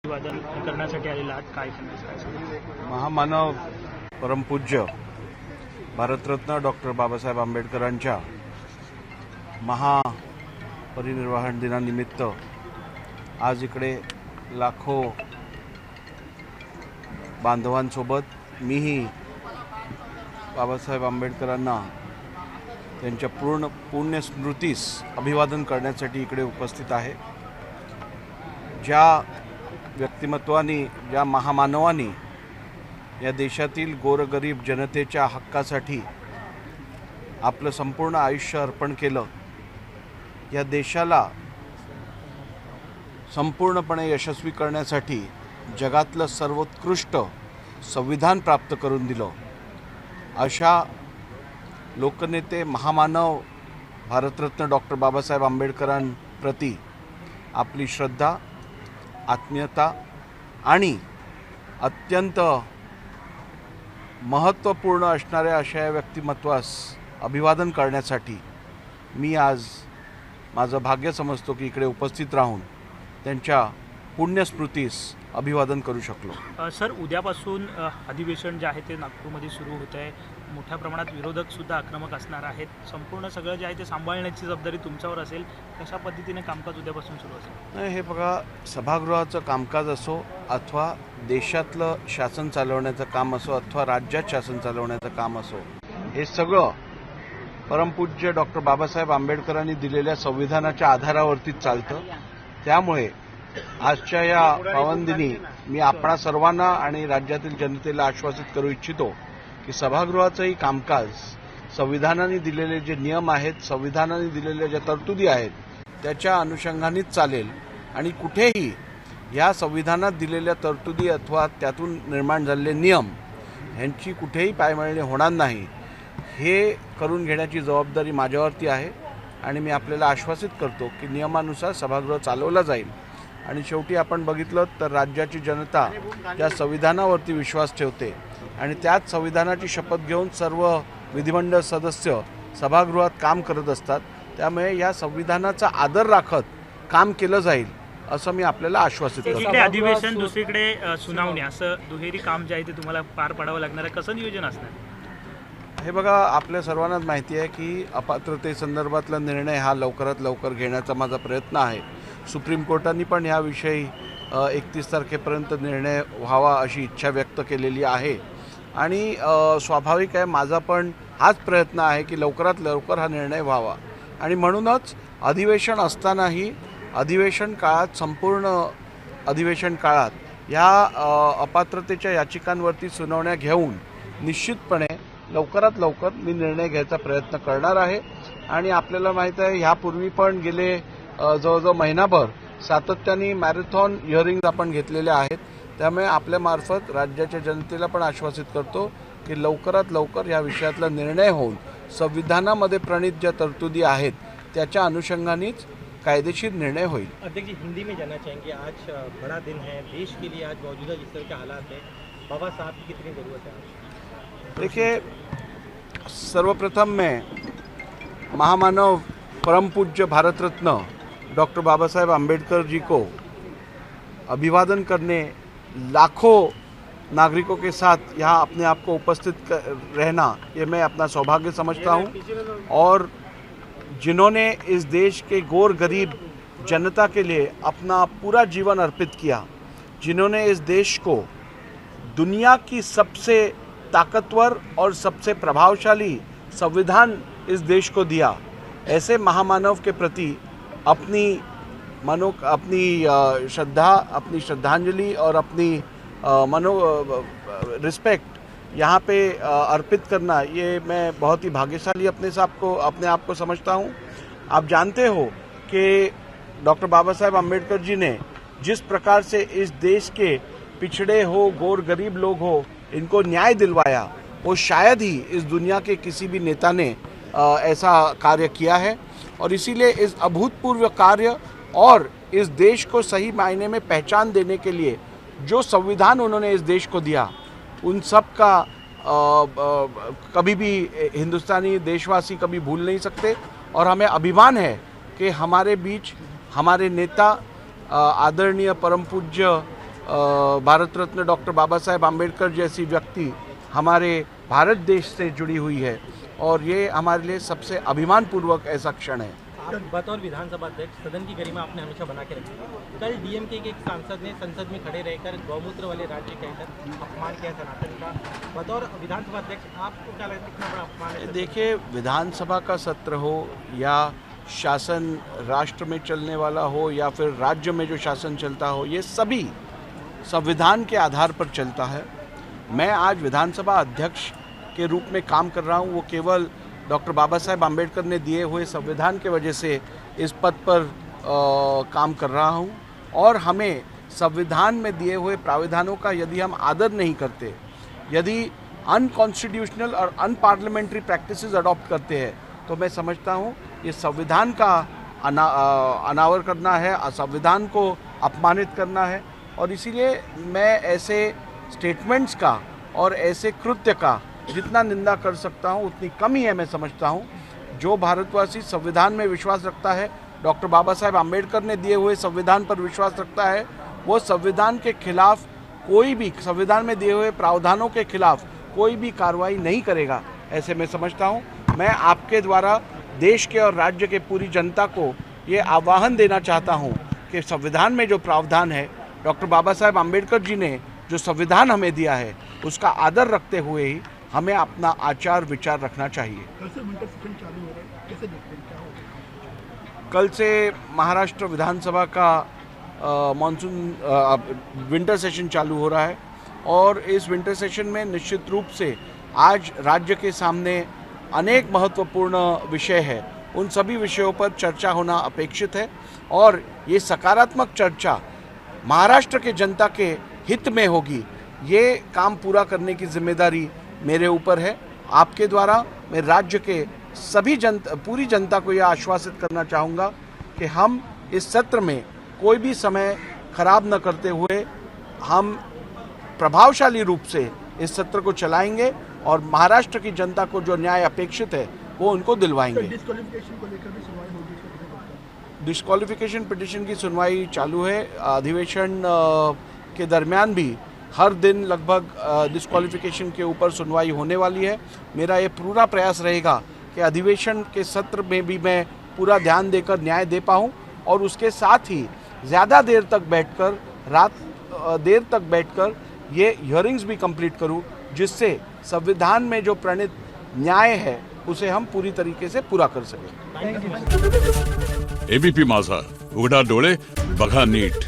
अभिवादन करण्यासाठी आलेला आहात, काय सांगायचं? महामानव परमपूज्य भारतरत्न डॉक्टर बाबासाहेब आंबेडकरांच्या महापरिनिर्वाण दिनानिमित्त आज इकडे लाखो बांधवांसोबत मीही बाबासाहेब आंबेडकरांना त्यांच्या पुण्यस्मृतीस अभिवादन करण्यासाठी इकडे उपस्थित आहे। ज्या व्यक्तिमत्वानी, ज्या महामानवानी या देशातील गोरगरीब जनतेच्या हक्कासाठी आपलं संपूर्ण आयुष्य अर्पण केलं, या देशाला संपूर्णपणे यशस्वी करण्यासाठी जगातलं सर्वोत्कृष्ट संविधान प्राप्त करून दिलं, अशा लोकनेते महामानव भारतरत्न डॉक्टर बाबासाहेब आंबेडकरांप्रती आपली श्रद्धा, आत्मीयता आणि अत्यंत महत्त्वपूर्ण असणाऱ्या अशा या व्यक्तिमत्वास अभिवादन करण्यासाठी मी आज माझं भाग्य समजतो की इकडे उपस्थित राहून त्यांच्या पुण्यस्मृतीस अभिवादन करू शकलो। सर, उद्यापासून अधिवेशन जे आहे ते नागपूरमध्ये सुरू होत आहे। मोठ्या प्रमाणात विरोधक सुद्धा आक्रमक असणार आहेत। संपूर्ण सगळं जे आहे ते सांभाळण्याची जबाबदारी तुमच्यावर असेल। कशा पद्धतीने कामकाज उद्यापासून सुरू असेल? नाही, हे बघा, सभागृहाचं कामकाज असो अथवा देशातलं शासन चालवण्याचं काम असो अथवा राज्यात शासन चालवण्याचं काम असो, हे सगळं परमपूज्य डॉक्टर बाबासाहेब आंबेडकरांनी दिलेल्या संविधानाच्या आधारावरतीच चालतं। त्यामुळे आजच्या या पावनदिनी मी आपणा सर्वांना आणि राज्यातील जनतेला आश्वासित करू इच्छितो की सभागृहाचंही कामकाज संविधानाने दिलेले जे नियम आहेत, संविधानाने दिलेल्या ज्या तरतुदी आहेत त्याच्या अनुषंगानेच चालेल आणि कुठेही या संविधानात दिलेल्या तरतुदी अथवा त्यातून निर्माण झालेले नियम यांची कुठेही पायमळणी होणार नाही, हे करून घेण्याची जबाबदारी माझ्यावरती आहे। आणि मी आपल्याला आश्वासित करतो की नियमानुसार सभागृह चालवलं जाईल। आणि शेवटी आपण बघितलं तर राज्याची जनता त्या संविधानावरती विश्वास ठेवते आणि त्याच संविधानाची शपथ घेऊन सर्व विधिमंडळ सदस्य सभागृहात काम करत असतात। त्यामुळे या संविधानाचा आदर राखत काम केलं जाईल असं मी आपल्याला आश्वासित करतो। एकीकडे अधिवेशन, दुसरीकडे सुनावणी, असं दुहेरी काम जे आहे ते तुम्हाला पार पाडावं लागणार आहे। कसं नियोजन असणार? हे बघा, आपल्या सर्वांनाच माहिती आहे की अपात्रतेसंदर्भातला निर्णय हा लवकरात लवकर घेण्याचा माझा प्रयत्न आहे। सुप्रीम कोर्टाने पण याविषयी 31 तारखेपर्यंत निर्णय व्हावा अशी इच्छा व्यक्त केलेली आहे आणि स्वाभाविक आहे, माझा पण हाच प्रयत्न आहे की लवकरात लवकर हा निर्णय व्हावा। आणि म्हणूनच अधिवेशन असतानाही अधिवेशन काळात, संपूर्ण अधिवेशन काळात या अपात्रतेच्या याचिकांवरती सुनावण्या घेऊन निश्चितपणे लवकरात लवकर मी निर्णय घ्यायचा प्रयत्न करणार आहे। आणि आपल्याला माहीत आहे, ह्यापूर्वी पण गेले जवळजवळ महिनाभर सातत्याने मॅरेथॉन हिअरिंग्ज आपण घेतलेल्या आहेत। त्यामुळे आपल्यामार्फत राज्याच्या जनतेला पण आश्वासित करतो की लवकरात लवकर या विषयातला निर्णय होऊन संविधानामध्ये प्रणीत ज्या तरतुदी आहेत त्याच्या अनुषंगानेच कायदेशीर निर्णय होईल। अध्यक्ष जी, हिंदी में जानना चाहेंगे, आज बड़ा दिन है देश के लिए, आज मौजूदा जिस तरह के हालात हैं, बाबा साहब की कितनी ज़रूरत है आज? देखिए, सर्वप्रथम मैं महामानव परमपूज्य भारत रत्न डॉक्टर बाबा साहेब आंबेडकर जी को अभिवादन करने लाखों नागरिकों के साथ यहाँ अपने आप को उपस्थित रहना, ये मैं अपना सौभाग्य समझता हूँ। और जिन्होंने इस देश के गोर गरीब जनता के लिए अपना पूरा जीवन अर्पित किया, जिन्होंने इस देश को दुनिया की सबसे ताकतवर और सबसे प्रभावशाली संविधान इस देश को दिया, ऐसे महामानव के प्रति अपनी श्रद्धा, अपनी श्रद्धांजलि और अपनी रिस्पेक्ट यहाँ पे अर्पित करना, ये मैं बहुत ही भाग्यशाली अपने आप को समझता हूँ। आप जानते हो कि डॉक्टर बाबा साहेब आंबेडकर जी ने जिस प्रकार से इस देश के पिछड़े हो, गोर गरीब लोग हो, इनको न्याय दिलवाया, वो शायद ही इस दुनिया के किसी भी नेता ने ऐसा कार्य किया है। और इसीलिए इस अभूतपूर्व कार्य और इस देश को सही मायने में पहचान देने के लिए जो संविधान उन्होंने इस देश को दिया, उन सब का कभी भी हिंदुस्तानी देशवासी कभी भूल नहीं सकते। और हमें अभिमान है कि हमारे बीच हमारे नेता आदरणीय परम पूज्य भारत रत्न डॉक्टर बाबा साहेब आम्बेडकर जैसी व्यक्ति हमारे भारत देश से जुड़ी हुई है और ये हमारे लिए सबसे अभिमानपूर्वक ऐसा क्षण है। आप बतौर विधानसभा अध्यक्ष सदन की गरिमा आपने हमेशा बना के रखी है। कल डीएमके के एक सांसद ने संसद में खड़े रहकर गौमूत्र वाले राज्य कहकर अपमान किया सनातन का। बतौर विधानसभा अध्यक्ष आपको क्या लगता है कितना बड़ा अपमान है? देखिए, विधानसभा का सत्र हो या शासन राष्ट्र में चलने वाला हो या फिर राज्य में जो शासन चलता हो, ये सभी संविधान के आधार पर चलता है। मैं आज विधानसभा अध्यक्ष के रूप में काम कर रहा हूँ, वो केवल डॉक्टर बाबा साहेब आम्बेडकर ने दिए हुए संविधान के वजह से इस पद पर काम कर रहा हूँ और हमें संविधान में दिए हुए प्राविधानों का यदि हम आदर नहीं करते, यदि अनकॉन्स्टिट्यूशनल और अनपार्लियामेंट्री प्रैक्टिसेस अडॉप्ट करते हैं, तो मैं समझता हूँ ये संविधान का अनावर करना है, संविधान को अपमानित करना है। और इसीलिए मैं ऐसे स्टेटमेंट्स का और ऐसे कृत्य का जितना निंदा कर सकता हूँ उतनी कम ही है। मैं समझता हूँ जो भारतवासी संविधान में विश्वास रखता है, डॉक्टर बाबा साहेब आम्बेडकर ने दिए हुए संविधान पर विश्वास रखता है, वो संविधान के खिलाफ कोई भी, संविधान में दिए हुए प्रावधानों के खिलाफ कोई भी कार्रवाई नहीं करेगा, ऐसे मैं समझता हूँ। मैं आपके द्वारा देश के और राज्य के पूरी जनता को ये आह्वान देना चाहता हूँ कि संविधान में जो प्रावधान है, डॉक्टर बाबा साहेब आम्बेडकर जी ने जो संविधान हमें दिया है, उसका आदर रखते हुए ही हमें अपना आचार विचार रखना चाहिए। कल से विंटर सेशन चालू हो रहा है, कैसे देखते हैं, क्या होगा? कल से महाराष्ट्र विधानसभा का मानसून विंटर सेशन चालू हो रहा है और इस विंटर सेशन में निश्चित रूप से आज राज्य के सामने अनेक महत्वपूर्ण विषय है। उन सभी विषयों पर चर्चा होना अपेक्षित है और ये सकारात्मक चर्चा महाराष्ट्र के जनता के हित में होगी। ये काम पूरा करने की जिम्मेदारी मेरे ऊपर है। आपके द्वारा मैं राज्य के सभी पूरी जनता को यह आश्वासित करना चाहूँगा कि हम इस सत्र में कोई भी समय खराब न करते हुए हम प्रभावशाली रूप से इस सत्र को चलाएंगे और महाराष्ट्र की जनता को जो न्याय अपेक्षित है वो उनको दिलवाएंगे। डिस्क्वालिफिकेशन को लेकर भी सुनवाई होगी, इसका कितना लगता है? डिस्क्वालिफिकेशन पिटीशन की सुनवाई चालू है। अधिवेशन के दरमियान भी हर दिन लगभग डिस्क्वालिफिकेशन के ऊपर सुनवाई होने वाली है। मेरा ये पूरा प्रयास रहेगा कि अधिवेशन के सत्र में भी मैं पूरा ध्यान देकर न्याय दे पाऊँ और उसके साथ ही ज़्यादा देर तक बैठकर, देर तक बैठकर ये हियरिंग्स भी कंप्लीट करूँ, जिससे संविधान में जो प्रणीत न्याय है उसे हम पूरी तरीके से पूरा कर सकें। एबीपी माझा, उघडा डोळे बघा नीट।